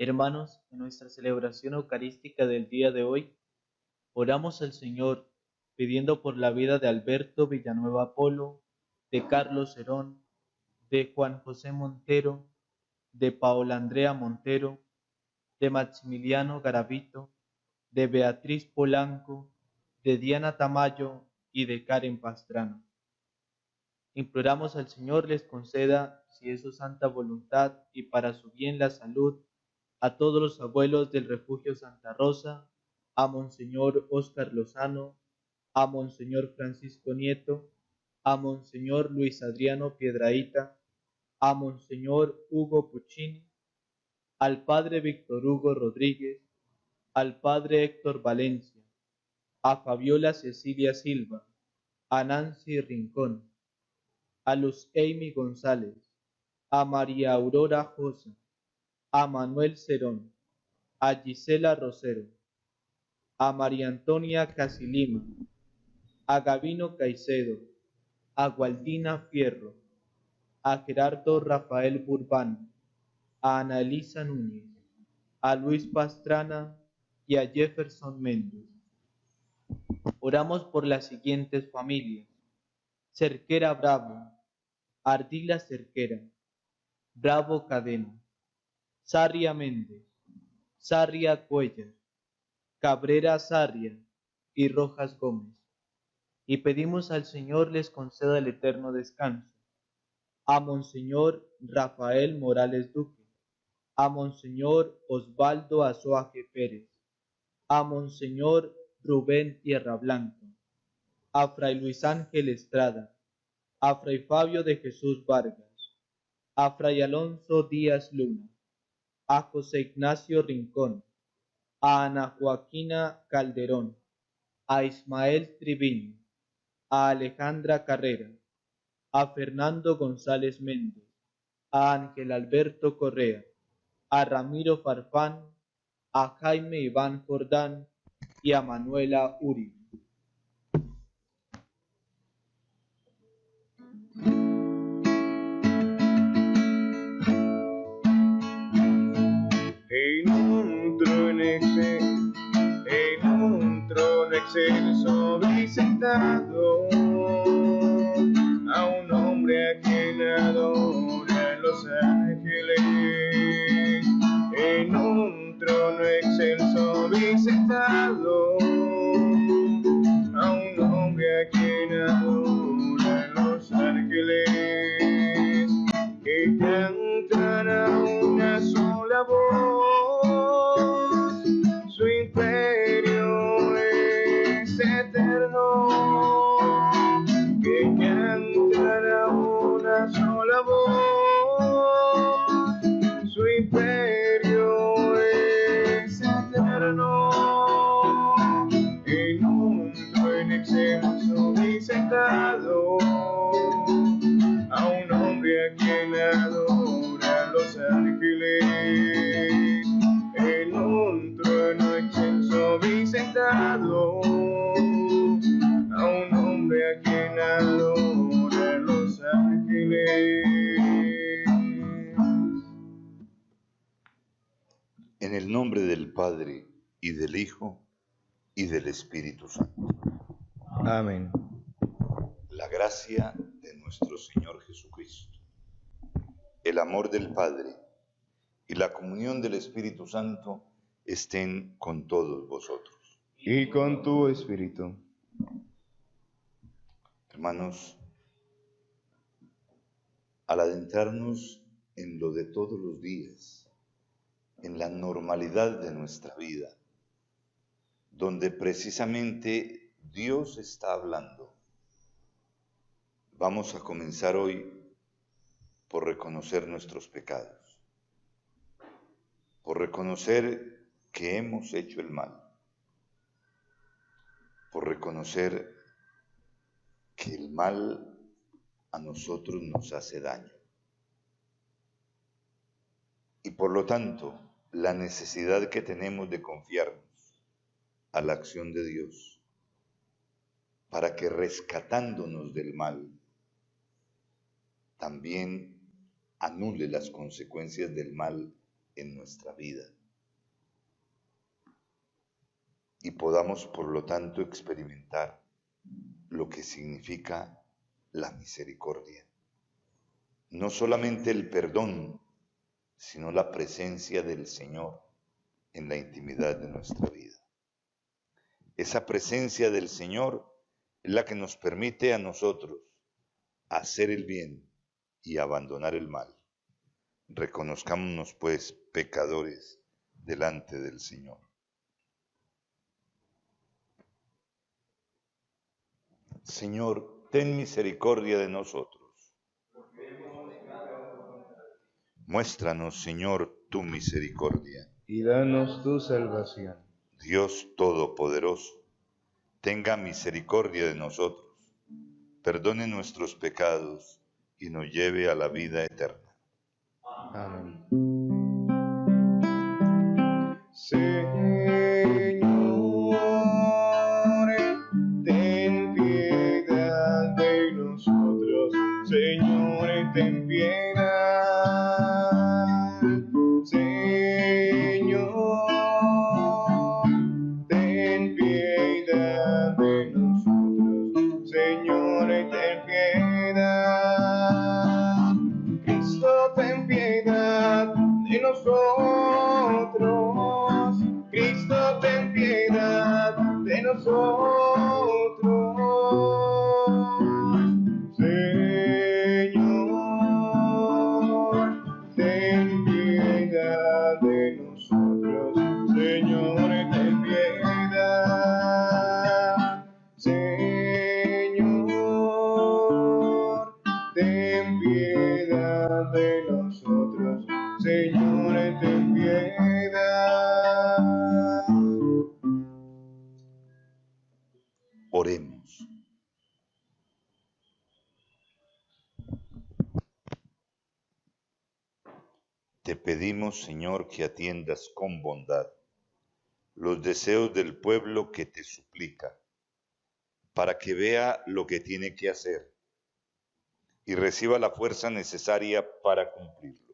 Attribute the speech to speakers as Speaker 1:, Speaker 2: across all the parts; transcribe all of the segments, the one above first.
Speaker 1: Hermanos, en nuestra celebración eucarística del día de hoy, oramos al Señor pidiendo por la vida de Alberto Villanueva Polo, de Carlos Herón, de Juan José Montero, de Paola Andrea Montero, de Maximiliano Garavito, de Beatriz Polanco, de Diana Tamayo y de Karen Pastrana. Imploramos al Señor les conceda, si es su santa voluntad y para su bien la salud, a todos los abuelos del Refugio Santa Rosa, a Monseñor Óscar Lozano, a Monseñor Francisco Nieto, a Monseñor Luis Adriano Piedrahíta, a Monseñor Hugo Puccini, al Padre Víctor Hugo Rodríguez, al Padre Héctor Valencia, a Fabiola Cecilia Silva, a Nancy Rincón, a Luz Amy González, a María Aurora Josa, a Manuel Cerón, a Gisela Rosero, a María Antonia Casilima, a Gavino Caicedo, a Gualdina Fierro, a Gerardo Rafael Burbán, a Ana Elisa Núñez, a Luis Pastrana y a Jefferson Méndez. Oramos por las siguientes familias: Cerquera Bravo, Ardila Cerquera, Bravo Cadena, Sarria Méndez, Sarria Cuellar, Cabrera Sarria y Rojas Gómez. Y pedimos al Señor les conceda el eterno descanso. A Monseñor Rafael Morales Duque, a Monseñor Osvaldo Azoaje Pérez, a Monseñor Rubén Tierra Blanca, a Fray Luis Ángel Estrada, a Fray Fabio de Jesús Vargas, a Fray Alonso Díaz Luna, a José Ignacio Rincón, a Ana Joaquina Calderón, a Ismael Triviño, a Alejandra Carrera, a Fernando González Méndez, a Ángel Alberto Correa, a Ramiro Farfán, a Jaime Iván Jordán y a Manuela Uribe.
Speaker 2: En un trono excelso vi sentado a un hombre a quien adoran los ángeles. En un trono excelso vi sentado a un hombre a quien adoran los ángeles, que cantan a una sola voz. Su imperio es eterno, que cantan a una sola voz. Su imperio es eterno. En un trono excelso vi sentado a un hombre a quien adoran los ángeles. En un trono excelso vi sentado a un hombre a quien adoran los ángeles.
Speaker 3: En el nombre del Padre, y del Hijo, y del Espíritu Santo.
Speaker 2: Amén.
Speaker 3: La gracia de nuestro Señor Jesucristo, el amor del Padre y la comunión del Espíritu Santo estén con todos vosotros.
Speaker 2: Y con tu espíritu.
Speaker 3: Hermanos, al adentrarnos en lo de todos los días, en la normalidad de nuestra vida, donde precisamente Dios está hablando, vamos a comenzar hoy por reconocer nuestros pecados, por reconocer que hemos hecho el mal, por reconocer que el mal a nosotros nos hace daño. Y por lo tanto, la necesidad que tenemos de confiarnos a la acción de Dios, para que rescatándonos del mal, también anule las consecuencias del mal en nuestra vida y podamos, por lo tanto, experimentar lo que significa la misericordia. No solamente el perdón, sino la presencia del Señor en la intimidad de nuestra vida. Esa presencia del Señor es la que nos permite a nosotros hacer el bien y abandonar el mal. Reconozcámonos, pues, pecadores delante del Señor. Señor, ten misericordia de nosotros. Muéstranos, Señor, tu misericordia.
Speaker 2: Y danos tu salvación.
Speaker 3: Dios Todopoderoso, tenga misericordia de nosotros, perdone nuestros pecados y nos lleve a la vida eterna.
Speaker 2: Amén. Señor, ten piedad de nosotros. Señor, ten piedad. Señor, ten piedad de nosotros. Señor, ten piedad. Cristo, ten piedad de nosotros. Cristo, ten piedad de nosotros. Señor, ten piedad de nosotros. Señor, ten piedad. Señor, ten piedad de nosotros. Señor, ten piedad.
Speaker 3: Oremos. Te pedimos, Señor, que atiendas con bondad los deseos del pueblo que te suplica, para que vea lo que tiene que hacer y reciba la fuerza necesaria para cumplirlo.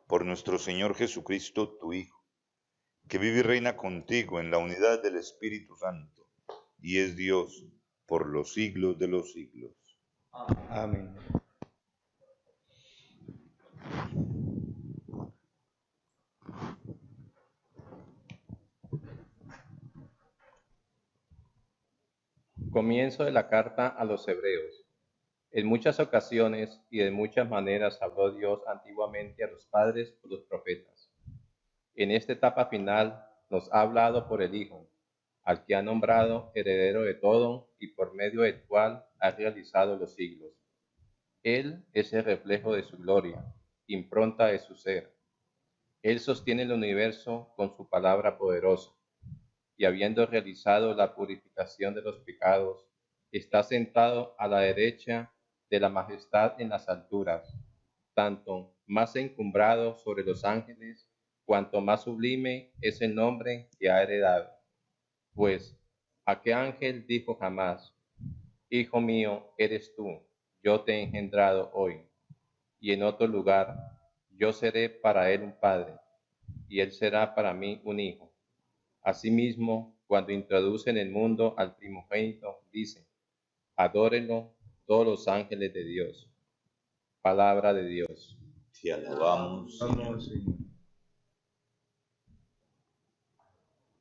Speaker 3: Por nuestro Señor Jesucristo, tu Hijo, que vive y reina contigo en la unidad del Espíritu Santo, y es Dios por los siglos de los siglos.
Speaker 2: Amén.
Speaker 4: Comienzo de la carta a los Hebreos. En muchas ocasiones y de muchas maneras habló Dios antiguamente a los padres por los profetas. En esta etapa final nos ha hablado por el Hijo, al que ha nombrado heredero de todo y por medio del cual ha realizado los siglos. Él es el reflejo de su gloria, impronta de su ser. Él sostiene el universo con su palabra poderosa, y habiendo realizado la purificación de los pecados, está sentado a la derecha de la majestad en las alturas, tanto más encumbrado sobre los ángeles, cuanto más sublime es el nombre que ha heredado. Pues, ¿a qué ángel dijo jamás, Hijo mío eres tú, yo te he engendrado hoy? Y en otro lugar, yo seré para él un padre, y él será para mí un hijo. Asimismo, cuando introduce en el mundo al primogénito, dice, adórenlo todos los ángeles de Dios. Palabra de Dios.
Speaker 3: Te alabamos, Señor.
Speaker 2: Vamos, Señor.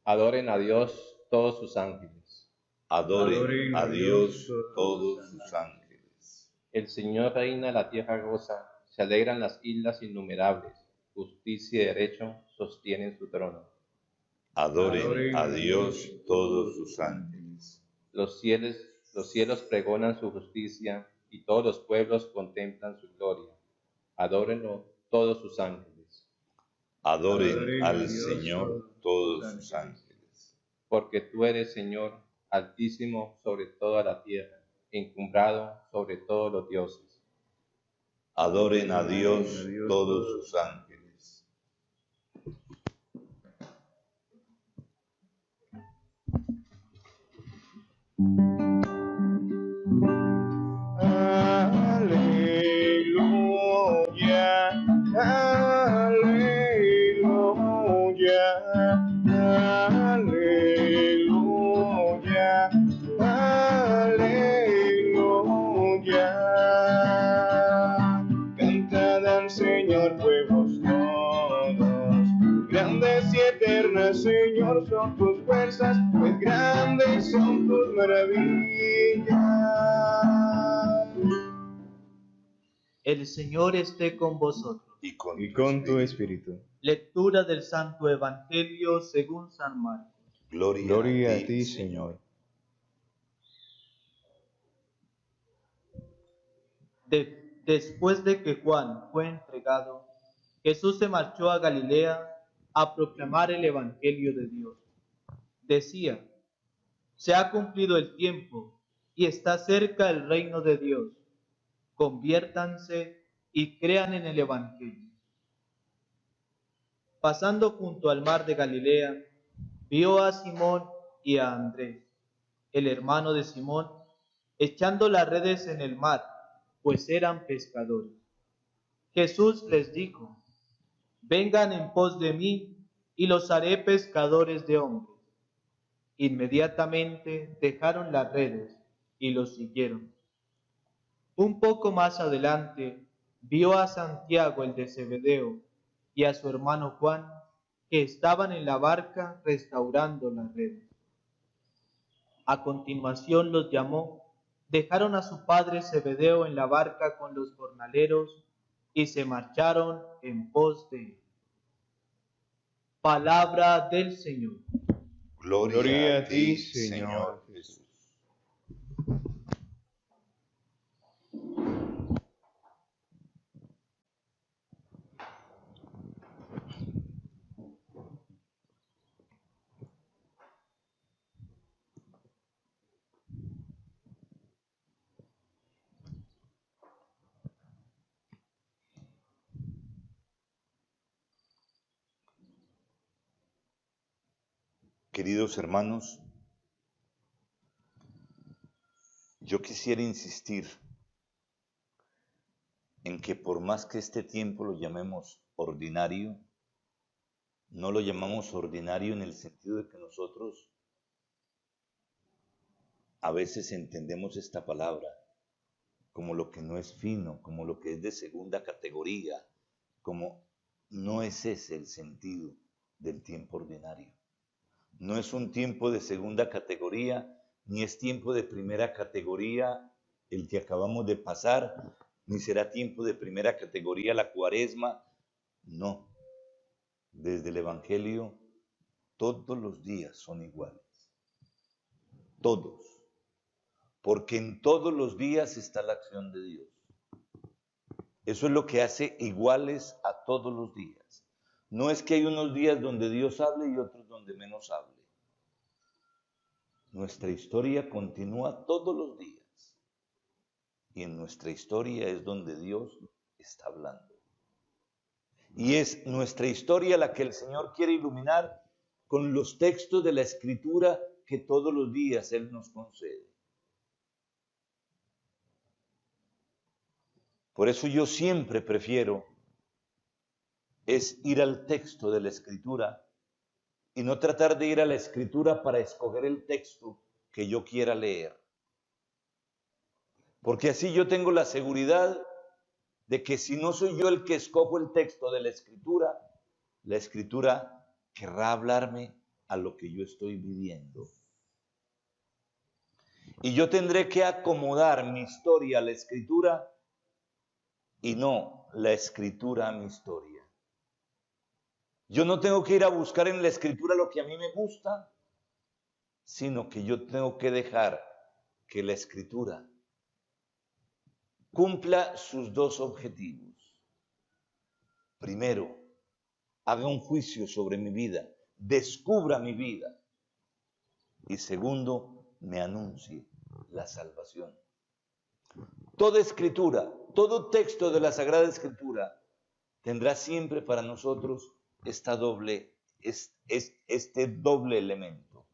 Speaker 4: Adoren a Dios todos sus ángeles.
Speaker 3: Adoren a Dios todos sus ángeles.
Speaker 4: El Señor reina, la tierra goza, se alegran las islas innumerables, justicia y derecho sostienen su trono.
Speaker 3: Adoren a Dios todos sus ángeles.
Speaker 4: Los cielos pregonan su justicia y todos los pueblos contemplan su gloria. Adórenlo todos sus ángeles.
Speaker 3: Adoren al Señor todos sus ángeles.
Speaker 4: Porque tú eres, Señor, altísimo sobre toda la tierra, encumbrado sobre todos los dioses.
Speaker 3: Adoren a Dios todos sus ángeles.
Speaker 2: Aleluya, aleluya. Señor, pueblos todos. Grandes y eternas, Señor, son tus fuerzas, pues grandes son tus maravillas.
Speaker 1: El Señor esté con vosotros.
Speaker 3: Y con,
Speaker 2: Y con tu espíritu.
Speaker 1: Lectura del Santo Evangelio según San Marcos.
Speaker 3: Gloria a ti, Señor.
Speaker 1: Después de que Juan fue entregado, Jesús se marchó a Galilea a proclamar el Evangelio de Dios. Decía: se ha cumplido el tiempo y está cerca el reino de Dios. Conviértanse y crean en el Evangelio. Pasando junto al mar de Galilea, vio a Simón y a Andrés, el hermano de Simón, echando las redes en el mar, pues eran pescadores. Jesús les dijo: vengan en pos de mí y los haré pescadores de hombres. Inmediatamente dejaron las redes y los siguieron. Un poco más adelante vio a Santiago el de Zebedeo y a su hermano Juan, que estaban en la barca restaurando las redes. A continuación los llamó, dejaron a su padre Zebedeo en la barca con los jornaleros y se marcharon en pos de él. Palabra del Señor.
Speaker 3: Gloria a ti, Señor Jesús. Queridos hermanos, yo quisiera insistir en que por más que este tiempo lo llamemos ordinario, no lo llamamos ordinario en el sentido de que nosotros a veces entendemos esta palabra como lo que no es fino, como lo que es de segunda categoría, como no es ese el sentido del tiempo ordinario. No es un tiempo de segunda categoría, ni es tiempo de primera categoría el que acabamos de pasar, ni será tiempo de primera categoría la Cuaresma. No. Desde el Evangelio, todos los días son iguales. Todos. Porque en todos los días está la acción de Dios. Eso es lo que hace iguales a todos los días. No es que hay unos días donde Dios hable y otros donde menos hable. Nuestra historia continúa todos los días. Y en nuestra historia es donde Dios está hablando. Y es nuestra historia la que el Señor quiere iluminar con los textos de la Escritura que todos los días Él nos concede. Por eso yo siempre prefiero es ir al texto de la Escritura y no tratar de ir a la Escritura para escoger el texto que yo quiera leer. Porque así yo tengo la seguridad de que si no soy yo el que escojo el texto de la Escritura querrá hablarme a lo que yo estoy viviendo. Y yo tendré que acomodar mi historia a la Escritura y no la Escritura a mi historia. Yo no tengo que ir a buscar en la Escritura lo que a mí me gusta, sino que yo tengo que dejar que la Escritura cumpla sus dos objetivos. Primero, haga un juicio sobre mi vida, descubra mi vida. Y segundo, me anuncie la salvación. Toda Escritura, todo texto de la Sagrada Escritura tendrá siempre para nosotros este doble elemento.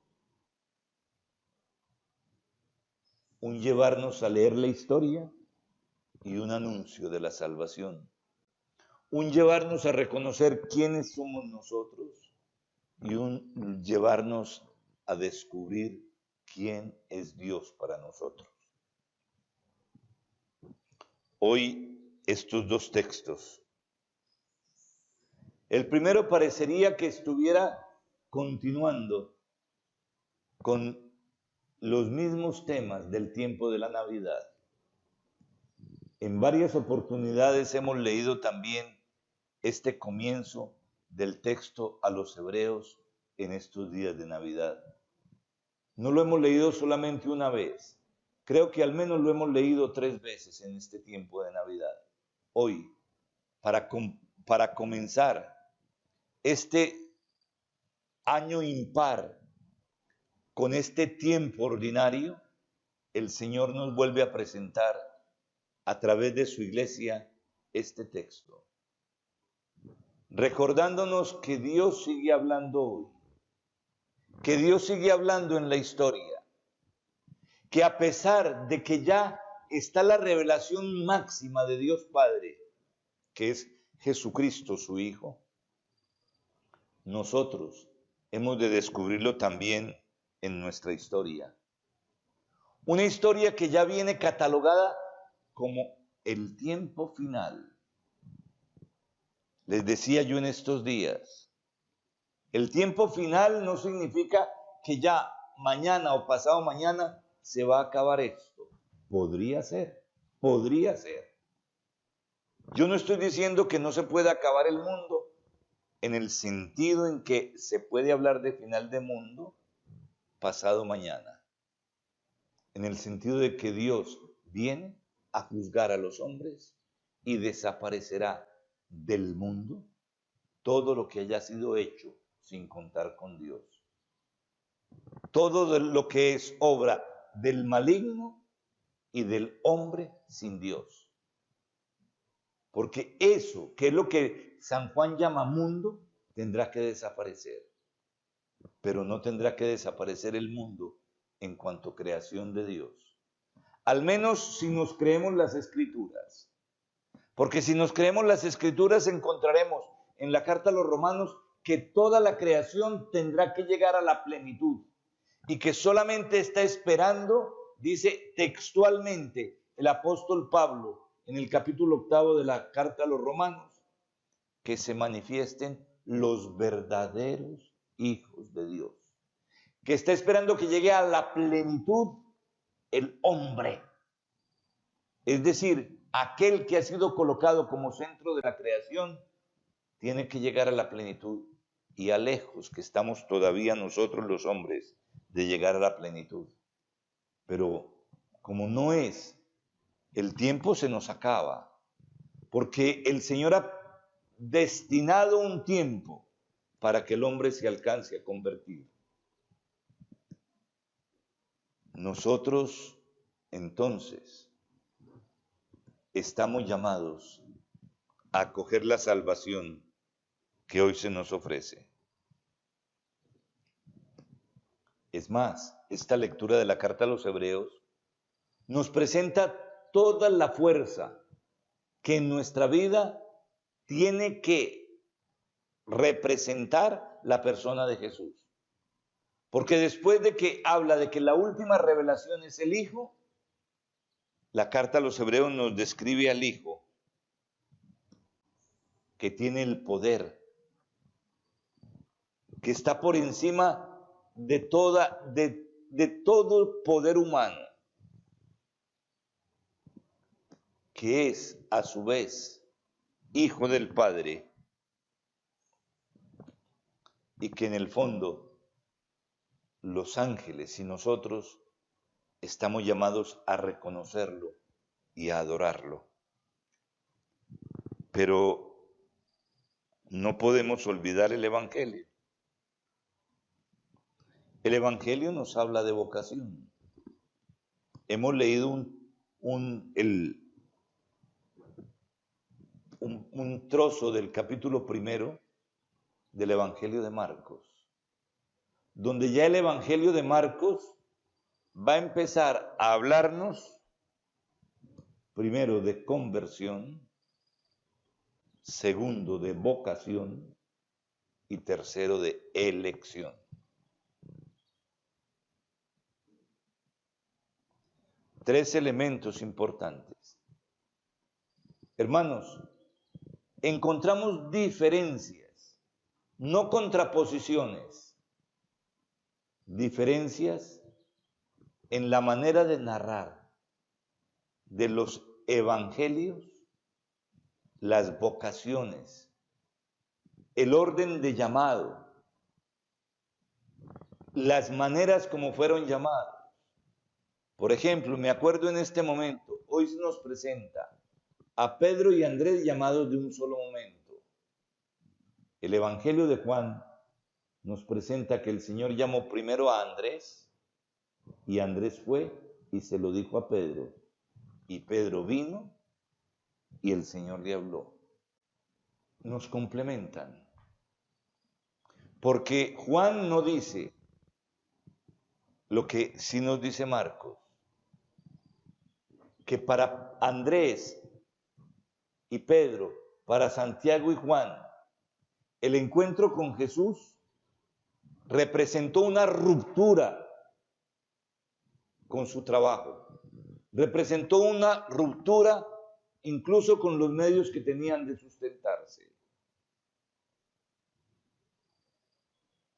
Speaker 3: Un llevarnos a leer la historia y un anuncio de la salvación. Un llevarnos a reconocer quiénes somos nosotros y un llevarnos a descubrir quién es Dios para nosotros. Hoy estos dos textos El primero parecería que estuviera continuando con los mismos temas del tiempo de la Navidad. En varias oportunidades hemos leído también este comienzo del texto a los hebreos en estos días de Navidad. No lo hemos leído solamente una vez. Creo que al menos lo hemos leído 3 veces en este tiempo de Navidad. Hoy, para comenzar este año impar con este tiempo ordinario, el Señor nos vuelve a presentar a través de su iglesia este texto, recordándonos que Dios sigue hablando hoy, que Dios sigue hablando en la historia, que a pesar de que ya está la revelación máxima de Dios Padre, que es Jesucristo su Hijo, nosotros hemos de descubrirlo también en nuestra historia. Una historia que ya viene catalogada como el tiempo final. Les decía yo en estos días, el tiempo final no significa que ya mañana o pasado mañana se va a acabar esto. Podría ser. Yo no estoy diciendo que no se pueda acabar el mundo en el sentido en que se puede hablar de final de mundo pasado mañana. En el sentido de que Dios viene a juzgar a los hombres y desaparecerá del mundo todo lo que haya sido hecho sin contar con Dios. Todo lo que es obra del maligno y del hombre sin Dios. Porque eso, que es lo que San Juan llama mundo, tendrá que desaparecer. Pero no tendrá que desaparecer el mundo en cuanto creación de Dios. Al menos si nos creemos las Escrituras. Porque si nos creemos las Escrituras encontraremos en la carta a los Romanos que toda la creación tendrá que llegar a la plenitud y que solamente está esperando, dice textualmente el apóstol Pablo en el capítulo 8 de la carta a los Romanos, que se manifiesten los verdaderos hijos de Dios, que está esperando que llegue a la plenitud el hombre, es decir, aquel que ha sido colocado como centro de la creación, tiene que llegar a la plenitud, y a lejos que estamos todavía nosotros los hombres de llegar a la plenitud. Pero como no es, el tiempo se nos acaba, porque el Señor ha destinado un tiempo para que el hombre se alcance a convertir. Nosotros, entonces, estamos llamados a acoger la salvación que hoy se nos ofrece. Es más, esta lectura de la carta a los Hebreos nos presenta toda la fuerza que en nuestra vida tiene que representar la persona de Jesús. Porque después de que habla de que la última revelación es el Hijo, la carta a los Hebreos nos describe al Hijo que tiene el poder, que está por encima de todo poder humano, que es a su vez Hijo del Padre, y que en el fondo los ángeles y nosotros estamos llamados a reconocerlo y a adorarlo. Pero no podemos olvidar el Evangelio. El Evangelio nos habla de vocación. Hemos leído un trozo del capítulo 1 del Evangelio de Marcos, donde ya el Evangelio de Marcos va a empezar a hablarnos primero de conversión, segundo de vocación y tercero de elección. Tres elementos importantes. Hermanos, encontramos diferencias no contraposiciones, diferencias en la manera de narrar de los evangelios, las vocaciones, el orden de llamado, las maneras como fueron llamados. Por ejemplo, me acuerdo en este momento, hoy se nos presenta a Pedro y Andrés llamados de un solo momento. El Evangelio de Juan nos presenta que el Señor llamó primero a Andrés y Andrés fue y se lo dijo a Pedro. Y Pedro vino y el Señor le habló. Nos complementan. Porque Juan no dice lo que sí nos dice Marcos, que para Andrés y Pedro, para Santiago y Juan, el encuentro con Jesús representó una ruptura con su trabajo, representó una ruptura incluso con los medios que tenían de sustentarse.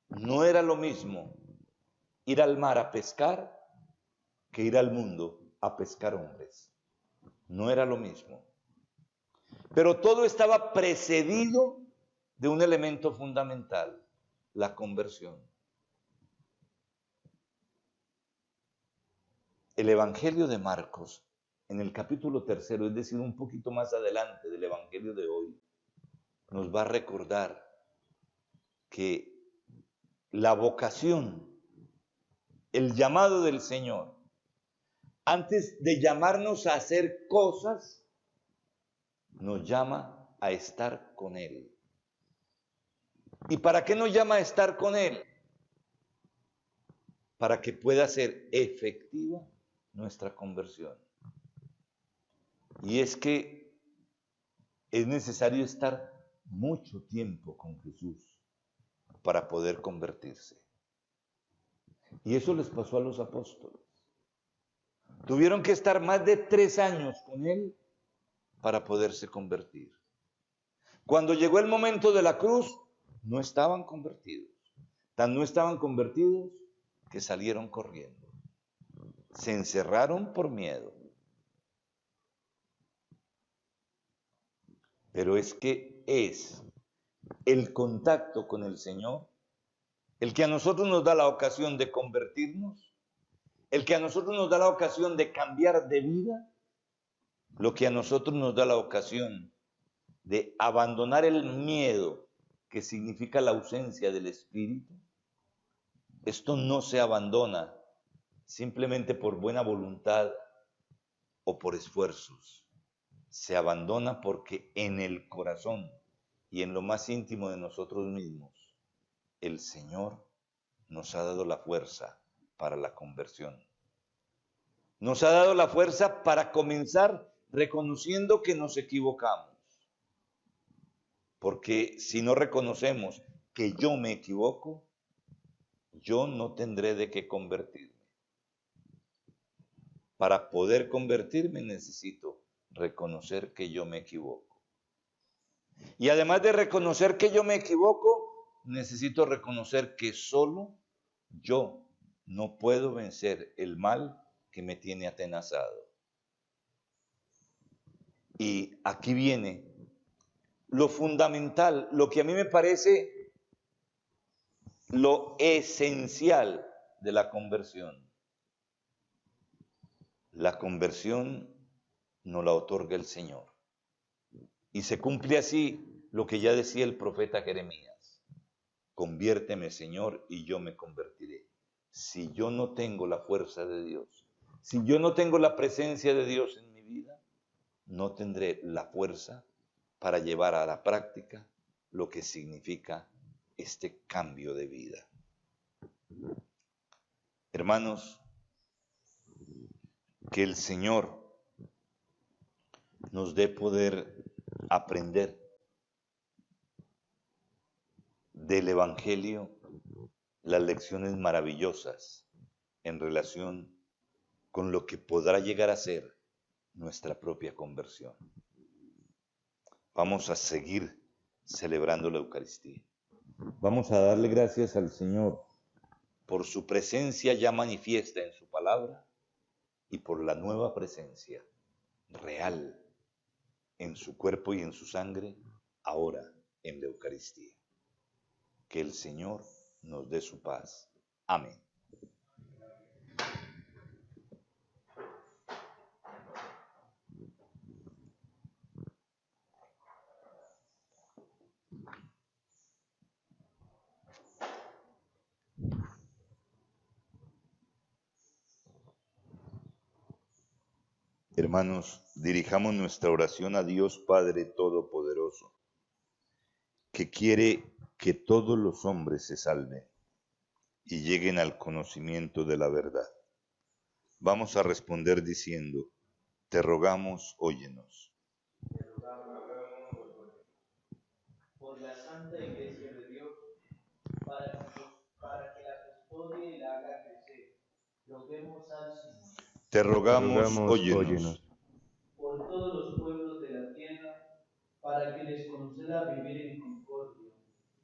Speaker 3: No era lo mismo ir al mar a pescar que ir al mundo a pescar hombres. No era lo mismo. Pero todo estaba precedido de un elemento fundamental, la conversión. El Evangelio de Marcos, en el capítulo 3, es decir, un poquito más adelante del Evangelio de hoy, nos va a recordar que la vocación, el llamado del Señor, antes de llamarnos a hacer cosas, nos llama a estar con Él. ¿Y para qué nos llama a estar con Él? Para que pueda ser efectiva nuestra conversión. Y es que es necesario estar mucho tiempo con Jesús para poder convertirse. Y eso les pasó a los apóstoles. Tuvieron que estar más de 3 años con Él para poderse convertir. Cuando llegó el momento de la cruz, no estaban convertidos. Tan no estaban convertidos que salieron corriendo. Se encerraron por miedo. Pero es que es el contacto con el Señor el que a nosotros nos da la ocasión de convertirnos, el que a nosotros nos da la ocasión de cambiar de vida, lo que a nosotros nos da la ocasión de abandonar el miedo que significa la ausencia del Espíritu. Esto no se abandona simplemente por buena voluntad o por esfuerzos. Se abandona porque en el corazón y en lo más íntimo de nosotros mismos, el Señor nos ha dado la fuerza para la conversión. Nos ha dado la fuerza para comenzar reconociendo que nos equivocamos. Porque si no reconocemos que yo me equivoco, yo no tendré de qué convertirme. Para poder convertirme necesito reconocer que yo me equivoco. Y además de reconocer que yo me equivoco, necesito reconocer que solo yo no puedo vencer el mal que me tiene atenazado. Y aquí viene lo fundamental, lo que a mí me parece lo esencial de la conversión. La conversión nos la otorga el Señor. Y se cumple así lo que ya decía el profeta Jeremías. Conviérteme, Señor, y yo me convertiré. Si yo no tengo la fuerza de Dios, si yo no tengo la presencia de Dios en mi vida, no tendré la fuerza para llevar a la práctica lo que significa este cambio de vida. Hermanos, que el Señor nos dé poder aprender del Evangelio las lecciones maravillosas en relación con lo que podrá llegar a ser nuestra propia conversión. Vamos a seguir celebrando la Eucaristía. Vamos a darle gracias al Señor por su presencia ya manifiesta en su palabra y por la nueva presencia real en su cuerpo y en su sangre ahora en la Eucaristía. Que el Señor nos dé su paz. Amén. Hermanos, dirijamos nuestra oración a Dios Padre Todopoderoso, que quiere que todos los hombres se salven y lleguen al conocimiento de la verdad. Vamos a responder diciendo: te rogamos, óyenos.
Speaker 1: Por la Santa Iglesia de Dios, para que la custodie y la haga crecer, roguemos al Señor.
Speaker 3: Te rogamos, óyenos.
Speaker 1: Por todos los pueblos de la tierra, para que les conceda vivir en concordia,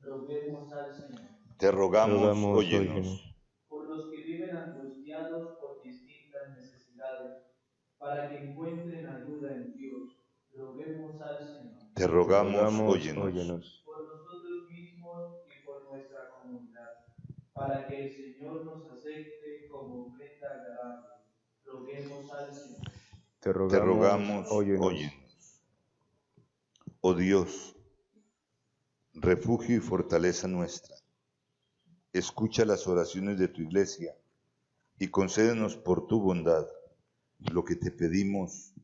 Speaker 1: roguemos al Señor.
Speaker 3: Te rogamos, óyenos.
Speaker 1: Por los que viven angustiados por distintas necesidades, para que encuentren ayuda en Dios, roguemos al Señor.
Speaker 3: Te rogamos, óyenos.
Speaker 1: Por nosotros mismos y por nuestra comunidad, para que el Señor nos acepte como ofrenda agradable, roguemos al Señor.
Speaker 3: Te rogamos, óyenos. Oh Dios, refugio y fortaleza nuestra, escucha las oraciones de tu Iglesia y concédenos por tu bondad lo que te pedimos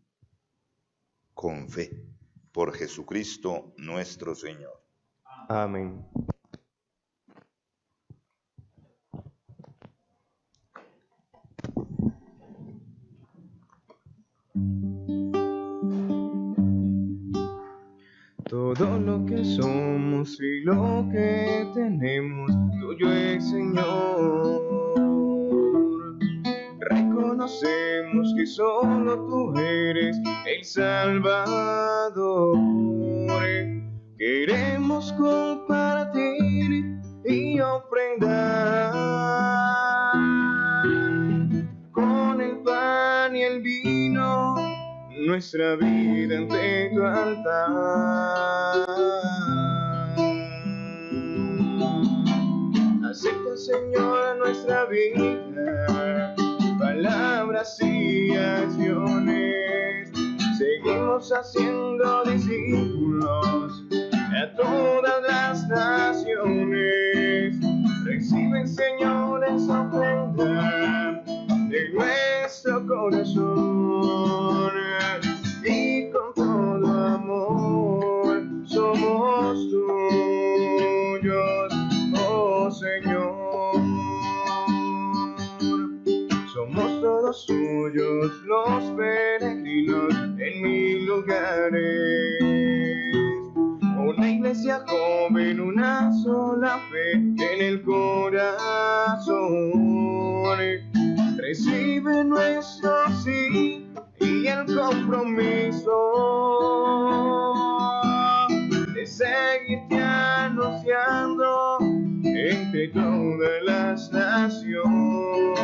Speaker 3: con fe, por Jesucristo nuestro Señor.
Speaker 2: Amén. Todo lo que somos y lo que tenemos, tuyo es, Señor. Reconocemos que solo tú eres el Salvador. Queremos compartir y ofrendar con el pan y el vino nuestra vida ante tu altar. Acepta, Señor, nuestra vida, palabras y acciones. Seguimos haciendo discípulos a todas las naciones. Recibe, Señor, esa ofrenda de nuestro corazón, y con todo amor somos tuyos, oh Señor. Somos todos tuyos los peregrinos en 1000 lugares. Una iglesia joven, una sola fe en el corazón. Recibe nuestro sí y el compromiso de seguirte anunciando entre todas las naciones.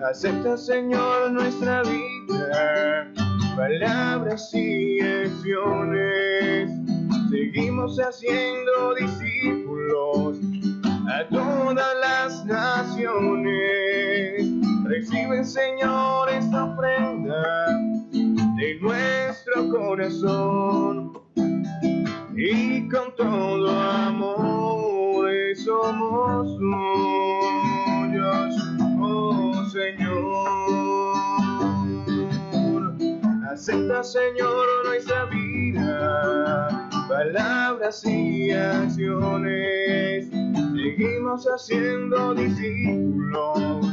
Speaker 2: Acepta, Señor, nuestra vida, palabras y acciones. Seguimos haciendo discípulos a todas las naciones. Recibe, Señor, esta ofrenda de nuestro corazón, y con todo amor somos tuyos, oh Señor. Acepta, Señor, nuestra vida, palabras y acciones. Seguimos haciendo discípulos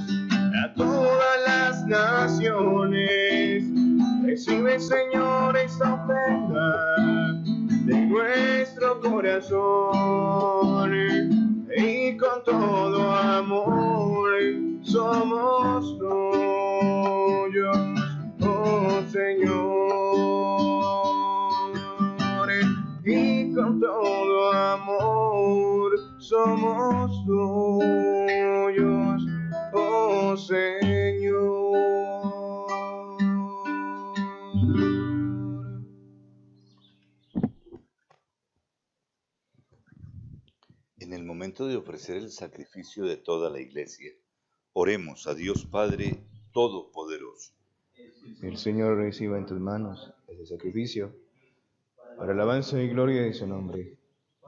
Speaker 2: a todas las naciones. Recibe, Señor, esta ofrenda de nuestro corazón, y con todo amor somos tuyos, oh Señor. somos tuyos, oh Señor.
Speaker 3: En el momento de ofrecer el sacrificio de toda la Iglesia, oremos a Dios Padre Todopoderoso.
Speaker 2: El Señor reciba en tus manos ese sacrificio, para alabanza y gloria de su nombre,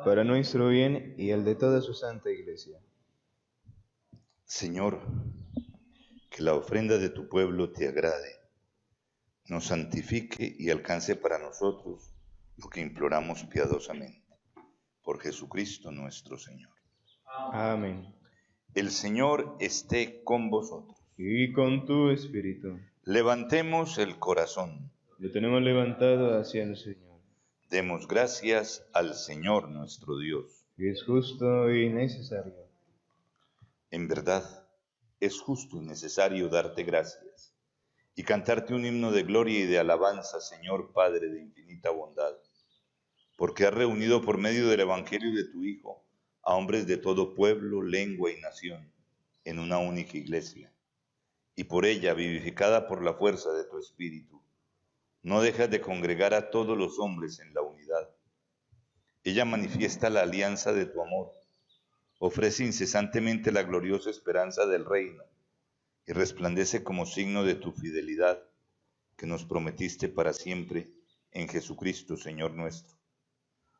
Speaker 2: para nuestro bien y el de toda su santa Iglesia.
Speaker 3: Señor, que la ofrenda de tu pueblo te agrade, nos santifique y alcance para nosotros lo que imploramos piadosamente. Por Jesucristo nuestro Señor.
Speaker 2: Amén.
Speaker 3: El Señor esté con vosotros.
Speaker 2: Y con tu espíritu.
Speaker 3: Levantemos el corazón.
Speaker 2: Lo tenemos levantado hacia el Señor.
Speaker 3: Demos gracias al Señor nuestro Dios.
Speaker 2: Y es justo y necesario.
Speaker 3: En verdad, es justo y necesario darte gracias y cantarte un himno de gloria y de alabanza, Señor Padre de infinita bondad, porque has reunido por medio del Evangelio de tu Hijo a hombres de todo pueblo, lengua y nación en una única iglesia, y por ella, vivificada por la fuerza de tu Espíritu, no dejas de congregar a todos los hombres en la unidad. Ella manifiesta la alianza de tu amor, ofrece incesantemente la gloriosa esperanza del reino y resplandece como signo de tu fidelidad que nos prometiste para siempre en Jesucristo, Señor nuestro.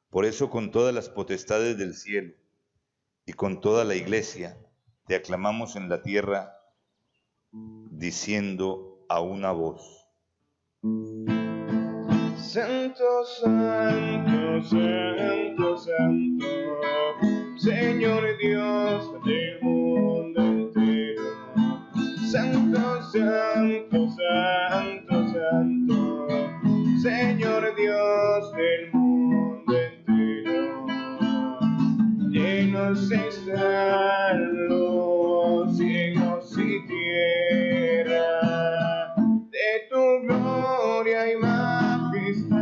Speaker 3: Por eso, con todas las potestades del cielo y con toda la iglesia, te aclamamos en la tierra, diciendo a una voz:
Speaker 2: Santo, santo, santo, santo, Señor Dios del mundo entero. Santo, santo, santo, santo, Señor Dios del mundo entero. Llenos están los cielos y tierra de tu gloria y majestad.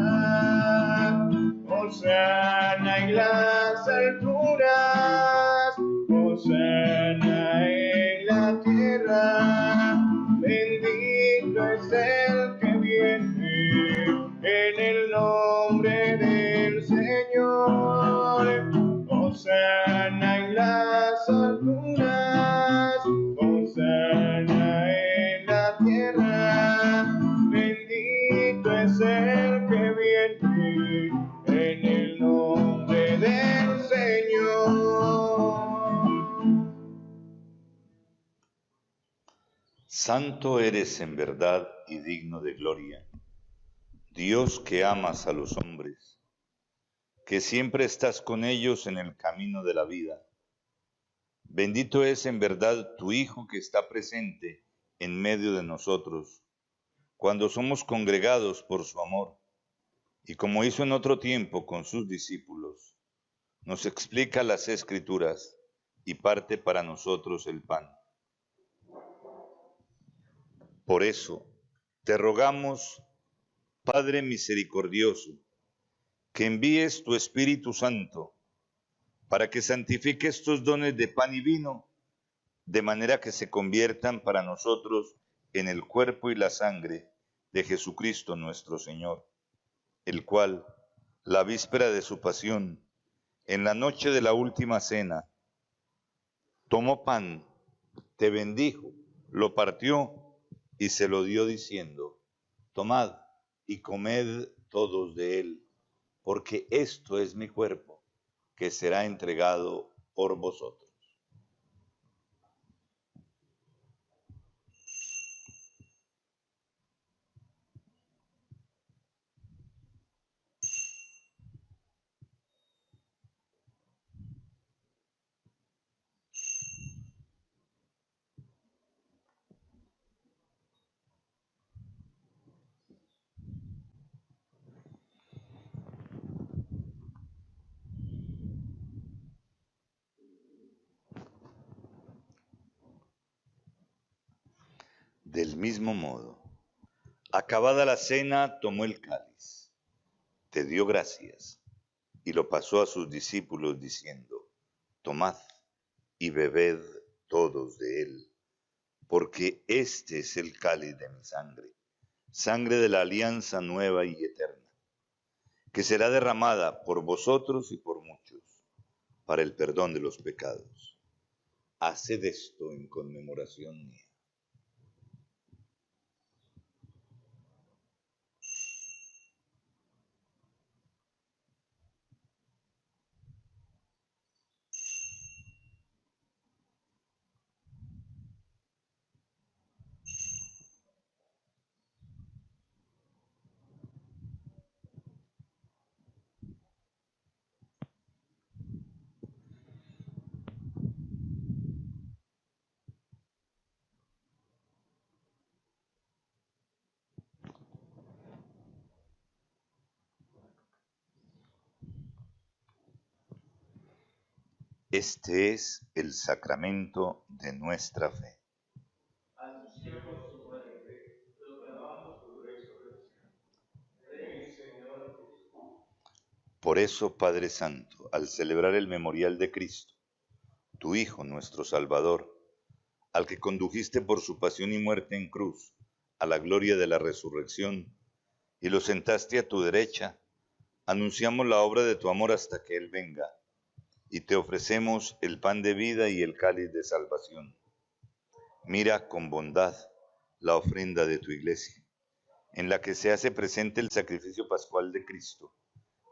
Speaker 2: Hosana en las alturas, hosana en la tierra. Bendito es el que viene en el nombre del Señor. Hosana en las alturas, hosana en la tierra. Bendito es el que viene en el nombre del Señor.
Speaker 3: Santo eres en verdad y digno de gloria, Dios que amas a los hombres, que siempre estás con ellos en el camino de la vida. Bendito es en verdad tu Hijo que está presente en medio de nosotros, cuando somos congregados por su amor, y como hizo en otro tiempo con sus discípulos, nos explica las Escrituras y parte para nosotros el pan. Por eso, te rogamos, Padre misericordioso, que envíes tu Espíritu Santo para que santifique estos dones de pan y vino, de manera que se conviertan para nosotros en el cuerpo y la sangre de Jesucristo nuestro Señor, el cual, la víspera de su pasión, en la noche de la última cena, tomó pan, te bendijo, lo partió y se lo dio diciendo: tomad y comed todos de él, porque esto es mi cuerpo, que será entregado por vosotros. Del mismo modo, acabada la cena, tomó el cáliz, te dio gracias y lo pasó a sus discípulos diciendo: tomad y bebed todos de él, porque este es el cáliz de mi sangre, sangre de la alianza nueva y eterna, que será derramada por vosotros y por muchos, para el perdón de los pecados. Haced esto en conmemoración mía. Este es el sacramento de nuestra fe.
Speaker 2: Anunciamos tu muerte, proclamamos tu resurrección. Ven, Señor Jesús.
Speaker 3: Por eso, Padre Santo, al celebrar el memorial de Cristo, tu Hijo, nuestro Salvador, al que condujiste por su pasión y muerte en cruz a la gloria de la resurrección, y lo sentaste a tu derecha, anunciamos la obra de tu amor hasta que Él venga, y te ofrecemos el pan de vida y el cáliz de salvación. Mira con bondad la ofrenda de tu Iglesia, en la que se hace presente el sacrificio pascual de Cristo,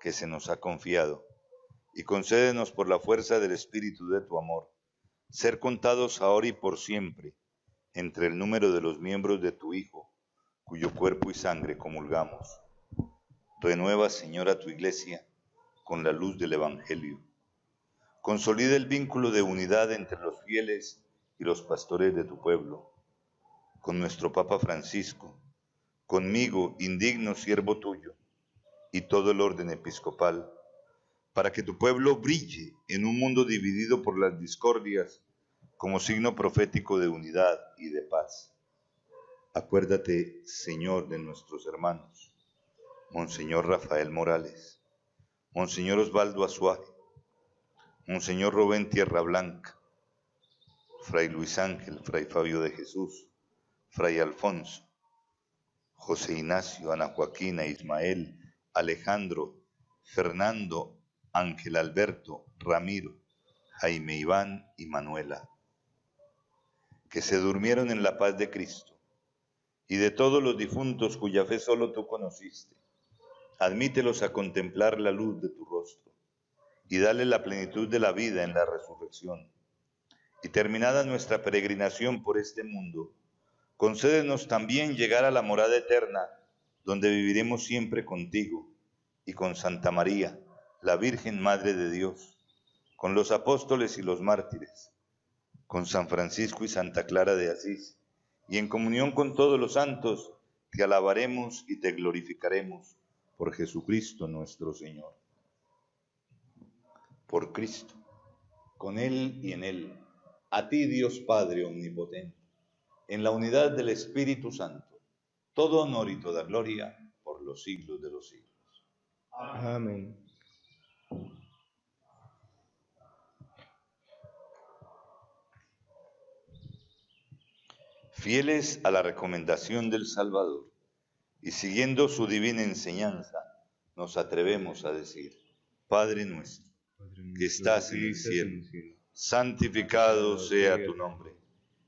Speaker 3: que se nos ha confiado, y concédenos por la fuerza del Espíritu de tu amor, ser contados ahora y por siempre entre el número de los miembros de tu Hijo, cuyo cuerpo y sangre comulgamos. Renueva, Señor, a tu Iglesia con la luz del Evangelio. Consolida el vínculo de unidad entre los fieles y los pastores de tu pueblo. Con nuestro Papa Francisco, conmigo, indigno siervo tuyo, y todo el orden episcopal, para que tu pueblo brille en un mundo dividido por las discordias como signo profético de unidad y de paz. Acuérdate, Señor, de nuestros hermanos, Monseñor Rafael Morales, Monseñor Osvaldo Azuaje, Monseñor Rubén Tierra Blanca, Fray Luis Ángel, Fray Fabio de Jesús, Fray Alfonso, José Ignacio, Ana Joaquina, Ismael, Alejandro, Fernando, Ángel Alberto, Ramiro, Jaime Iván y Manuela, que se durmieron en la paz de Cristo, y de todos los difuntos cuya fe solo tú conociste. Admítelos a contemplar la luz de tu rostro, y dale la plenitud de la vida en la resurrección. Y terminada nuestra peregrinación por este mundo, concédenos también llegar a la morada eterna, donde viviremos siempre contigo, y con Santa María, la Virgen Madre de Dios, con los apóstoles y los mártires, con San Francisco y Santa Clara de Asís, y en comunión con todos los santos, te alabaremos y te glorificaremos por Jesucristo nuestro Señor. Por Cristo, con Él y en Él, a ti Dios Padre omnipotente, en la unidad del Espíritu Santo, todo honor y toda gloria por los siglos de los siglos.
Speaker 2: Amén.
Speaker 3: Fieles a la recomendación del Salvador y siguiendo su divina enseñanza, nos atrevemos a decir: Padre nuestro, que estás en el cielo, santificado sea tu nombre.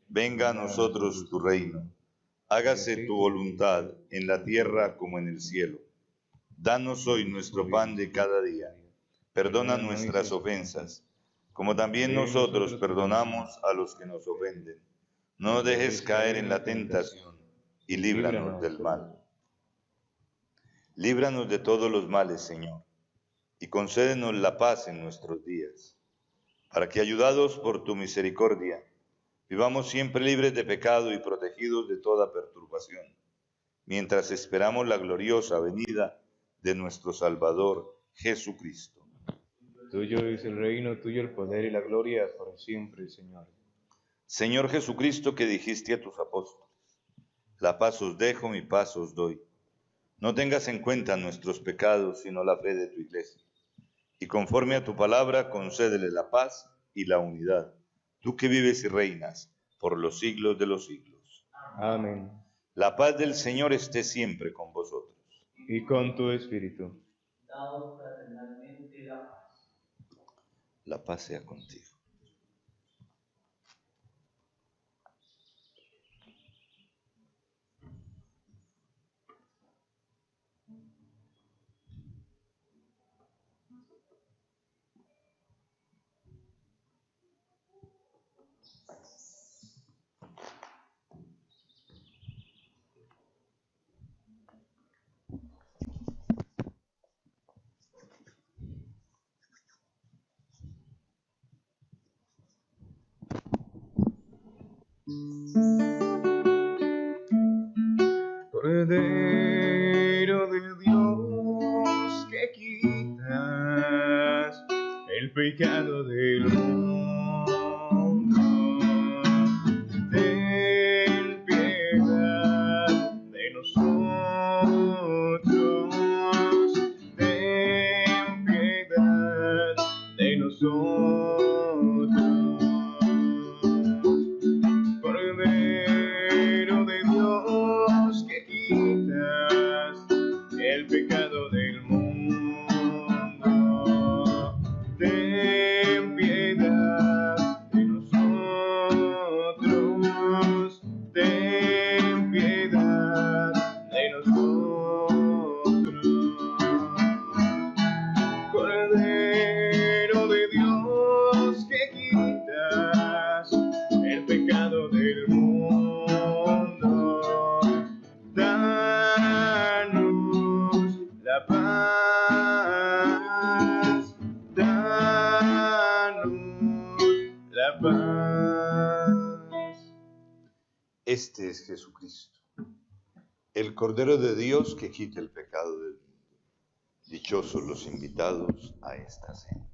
Speaker 3: Venga a nosotros tu reino. Hágase tu voluntad en la tierra como en el cielo. Danos hoy nuestro pan de cada día. Perdona nuestras ofensas, como también nosotros perdonamos a los que nos ofenden. No nos dejes caer en la tentación y líbranos del mal. Líbranos de todos los males, Señor, y concédenos la paz en nuestros días, para que, ayudados por tu misericordia, vivamos siempre libres de pecado y protegidos de toda perturbación, mientras esperamos la gloriosa venida de nuestro Salvador Jesucristo.
Speaker 2: Tuyo es el reino, tuyo el poder y la gloria por siempre, Señor.
Speaker 3: Señor Jesucristo, que dijiste a tus apóstoles: la paz os dejo, mi paz os doy. No tengas en cuenta nuestros pecados, sino la fe de tu Iglesia. Y conforme a tu palabra, concédele la paz y la unidad, tú que vives y reinas por los siglos de los siglos.
Speaker 2: Amén.
Speaker 3: La paz del Señor esté siempre con vosotros.
Speaker 2: Y con tu espíritu.
Speaker 1: Daos fraternalmente la paz.
Speaker 3: La paz sea contigo.
Speaker 2: Cordero de Dios, que quitas el pecado del mundo, ten piedad de nosotros, ten piedad de nosotros. Cordero de Dios, que quitas el pecado del mundo, ten piedad de nosotros, ten piedad de nosotros. Cordero de Dios, que quitas el pecado del mundo, danos la paz, danos la paz.
Speaker 3: Este es Jesucristo, el Cordero de Dios que quita el pecado del mundo. Dichosos los invitados a esta cena.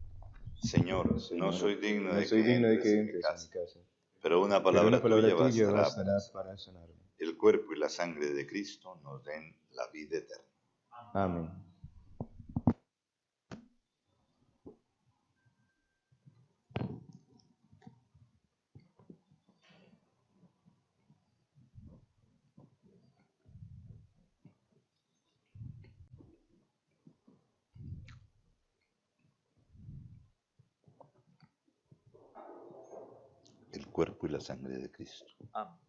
Speaker 3: Señor, no soy digno de que entres en mi casa, pero una palabra tuya bastará
Speaker 2: para sanarme.
Speaker 3: el cuerpo y la sangre de Cristo nos den la vida eterna.
Speaker 2: Amén.
Speaker 3: El cuerpo y la sangre de Cristo.
Speaker 1: Amén.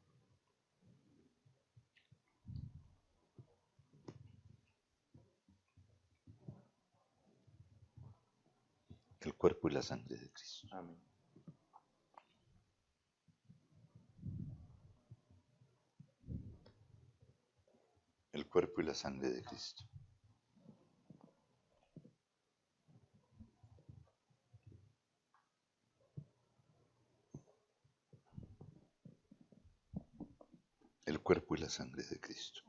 Speaker 3: El cuerpo y la sangre de Cristo.
Speaker 2: Amén.
Speaker 3: El cuerpo y la sangre de Cristo. El cuerpo y la sangre de Cristo.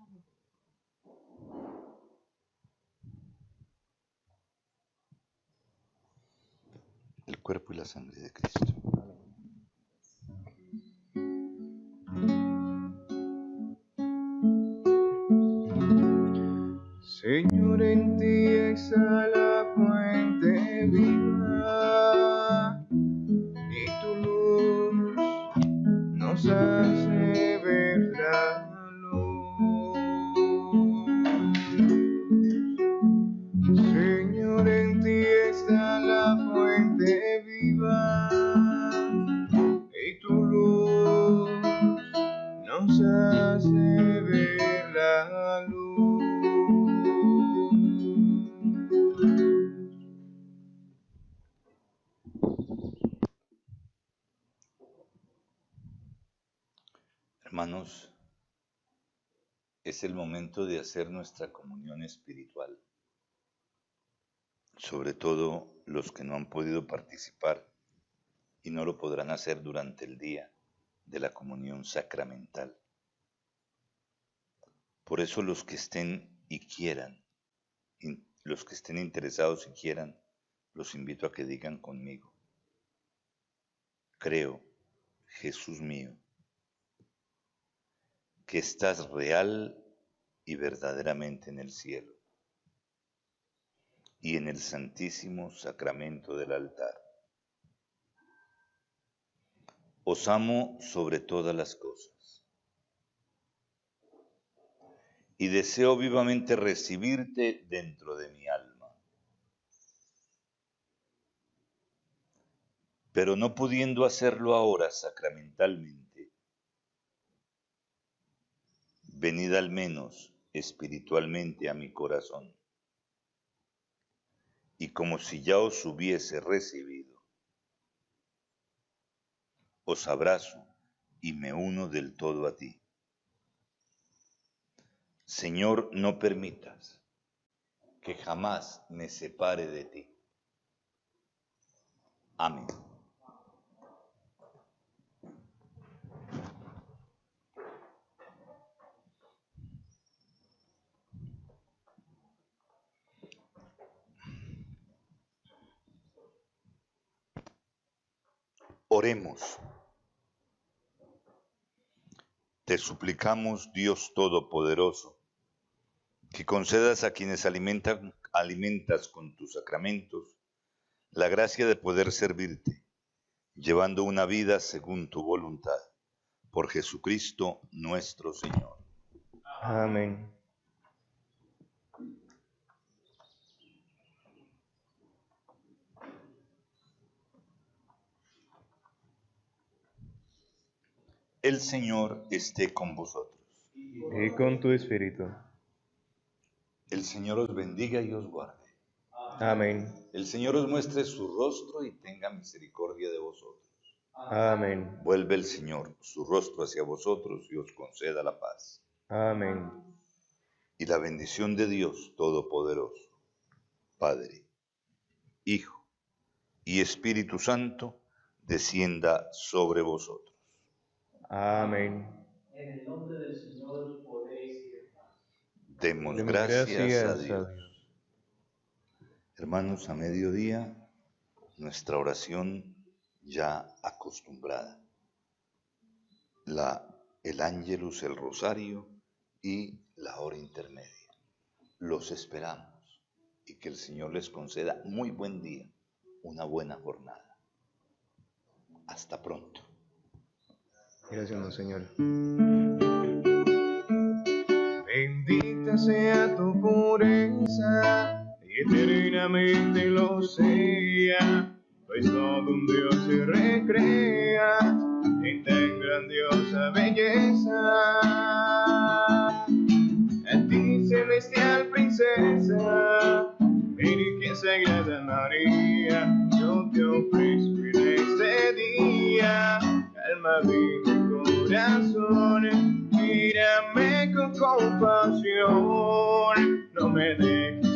Speaker 3: El cuerpo y la sangre de Cristo.
Speaker 2: Señor, en ti está la fuente viva, y tu luz nos hace ver la luz. Señor, en ti está la fuente viva, y tu luz nos hace ver la luz.
Speaker 3: Hermanos, es el momento de hacer nuestra comunión espiritual. Sobre todo los que no han podido participar y no lo podrán hacer durante el día de la comunión sacramental. Por eso los que estén y quieran, los que estén interesados y quieran, los invito a que digan conmigo: creo, Jesús mío, que estás real y verdaderamente en el cielo y en el santísimo sacramento del altar. Os amo sobre todas las cosas y deseo vivamente recibirte dentro de mi alma. Pero no pudiendo hacerlo ahora sacramentalmente, venid al menos espiritualmente a mi corazón. Y como si ya os hubiese recibido, os abrazo y me uno del todo a ti. Señor, no permitas que jamás me separe de ti. Amén. Oremos. Te suplicamos, Dios Todopoderoso, que concedas a quienes alimentas con tus sacramentos la gracia de poder servirte, llevando una vida según tu voluntad. Por Jesucristo nuestro Señor.
Speaker 2: Amén.
Speaker 3: El Señor esté con vosotros.
Speaker 2: Y con tu espíritu.
Speaker 3: El Señor os bendiga y os guarde.
Speaker 2: Amén.
Speaker 3: El Señor os muestre su rostro y tenga misericordia de vosotros.
Speaker 2: Amén.
Speaker 3: Vuelve el Señor su rostro hacia vosotros y os conceda la paz.
Speaker 2: Amén.
Speaker 3: Y la bendición de Dios Todopoderoso, Padre, Hijo y Espíritu Santo, descienda sobre vosotros.
Speaker 2: Amén.
Speaker 1: En el nombre del Señor podéis ir.
Speaker 3: Demos
Speaker 2: Demos
Speaker 3: gracias a
Speaker 2: a
Speaker 3: Dios. Hermanos, a mediodía, nuestra oración ya acostumbrada. El Ángelus, el Rosario y la hora intermedia. Los esperamos y que el Señor les conceda muy buen día, una buena jornada. Hasta pronto.
Speaker 2: Gracias, Monseñor.
Speaker 5: Bendita sea tu pureza y eternamente lo sea, pues todo un Dios se recrea en tan grandiosa belleza. A ti, celestial princesa, Virgen Sagrada María, yo te ofrezco en este día, alma, vida y corazón. Mírame con compasión, no me dejes